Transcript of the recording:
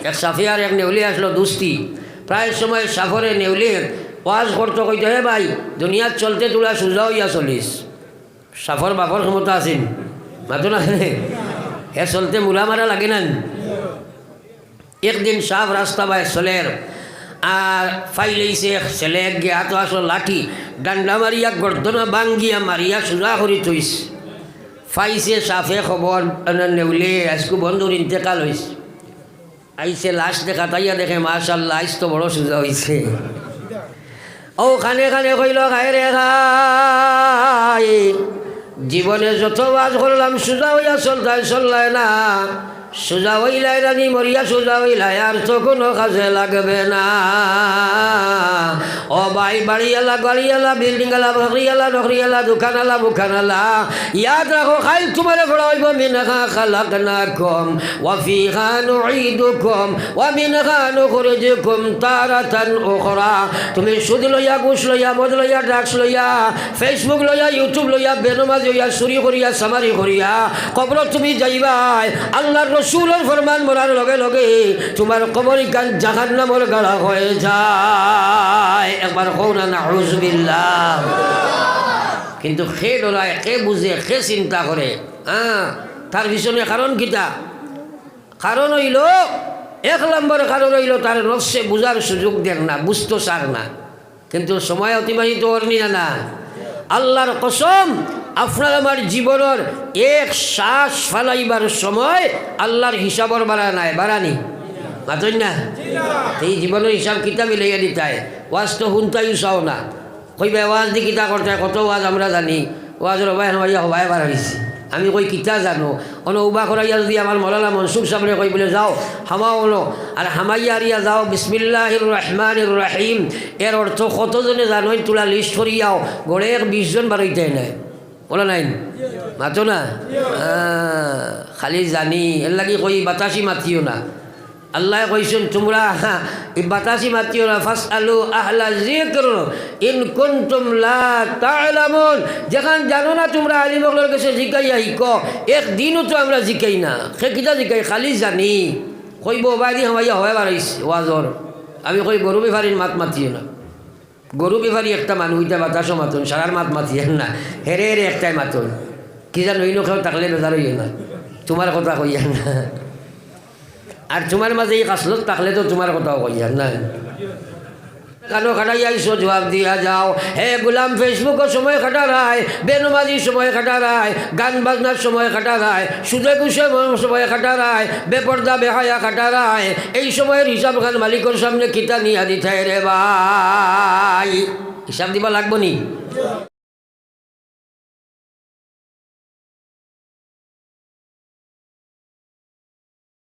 এক সাফি আর এক নেউলি আসলো দুস্তি। প্রায় সময় সাফরে নেউলি ওয়াজ করতে কইতে, হে ভাই দুনিয়ার চলতে তোরা সোজা হইয়া চলিস। সাফর বাপর ক্ষমতা আছেন মাতো না, হে চলতে মুলা মারা লাগে না। একদিন সাফ রাস্তা বাই চলের আর ফাইলেছে ছেলে গিয়া তো আসলো লাঠি ডান্ডা মারিয়া গর্দনা বাঙ্গিয়া মারিয়া সোজা করি থইস। ফাইছে সাফে খবর নেউলে আজকে বন্ধুর ইন্তেকাল হয়েছে। আইসে লাশ দেখা তাইয়া দেখে মাশাআল্লাহ আইস তো বড় সোজা হয়েছে। ও খানে খানে কইল খায় রে খাই, জীবনে যত বাজ করলাম সোজা হইয়া চললাই না, সোজা হইলাই রানি মরিয়া সোজা হইলাই আর তো কোনো কাজে লাগবে না। ও ভাই বাড়িওয়ালা গাড়িওয়ালা বিল্ডিংওয়ালা নকরিওয়ালা নকরিওয়ালা দোকানওয়ালা বুখানওয়ালা, ইয়াদ রাখো খাই তোমার পড়া হইব মিনহা খালাকনাকুম ওয়া ফিহা নুঈদুকুম ওয়া মিনহা নুখরিজুকুম তারাতান উখরা। তুমি সুদ লইয়া ঘুষ লইয়া মদ লইয়া ড্রাগস লইয়া ফেসবুক লইয়া ইউটিউব লইয়া বেনমাজ লইয়া চুরি করিয়া সামারি করিয়া কবরত তুমি যাইবাই। আল্লাহর রসুলের ফরমান মরার লগে লগে তোমার কবর গান জাহান্নামের গাড়া হয়ে যায়। একবার কও না নাউযুবিল্লাহ। কিন্তু সে ডরায়, সে বুঝে, সে চিন্তা করে, তার পিছনে কারণ কিতা? কারণ হইল এক নম্বর কারণ হইল তার নফসে বুঝার সুযোগ দেন না, বুঝতে চার না। কিন্তু সময় অতিবাহিত করনি না। আল্লাহর কসম আপনার আমার জীবনের এক শ্বাস ফালাইবার সময় আল্লাহর হিসাবর বাড়া নাই, বাড়ানি মাতই না। এই জীবনের হিসাব কিতা মিলাইয়া দিতায়। ওয়াজ তো শুনতাই চাও না, কইবে ওয়াজ দি কিতা করতে, কত ওয়াজ আমরা জানি, ওয়াজের হবাই হবাইয়া হবাই বাড়াইছি। আমি কই কিতা জানো, অন উবা করাইয়া যদি আমার মৌলানা মনসুর সামনে কই বলে যাও হামাও অনো আর হামাইয়া আরিয়া যাও বিসমিল্লাহির রহমানির রহিম, এর অর্থ কতজনে জানোই তোলা লিস্ট করিয়াও গড়ে 20 জন বাড়াইতে নাই, বলা নাই মাতো না। খালি জানি এর লাগি কই বাতাসি মাতিও না। আল্লাহ কইছেন তোমরা এই বাতাসি মাতিও না, ফাসআলু আহলা যিকর ইন কুনতুম লা তা'লামুন। যেখান জানো না তোমরা আলিমগুলোর কাছে জিজ্ঞাইয়া শিখ। একদিনও তো আমরা জিজ্ঞাই না, সে কিতা জিজ্ঞাই, খালি জানি। কইব বাইদি হামাইয়া হয় বাড়াইছে ওয়াজর। আমি কই গরু বেফারির মাত মাতিও না। গরু বেফারি একটা মানুষ হইতে বাতাসও মাতুন, সারার মাত মাতিয়েন না, হেরে হেরে একটাই মাতুন। কি জানো ইনো কেউ থাকলে বেজার হইয়ে না, তোমার কথা কইয়া না। আর তোমার মাঝে এই কাসলত থাকলে তো তোমার কথাও কইয়া না। কানো খাটাইয়া আইসো জবাব দিয়া যাও। হে গোলাম ফেসবুকের সময় খাটারায়, বেনমাজির সময় খাটারায়, গান বাজনার সময় খাটারায়, সুদে ঘুষে সময় খাটারায়, বেপর্দা বেহায়া খাটারায়। এই সময়ের হিসাব খান মালিকের সামনে কিতা নিয়া দিতে রে ভাই, হিসাব দিবা লাগবো নি।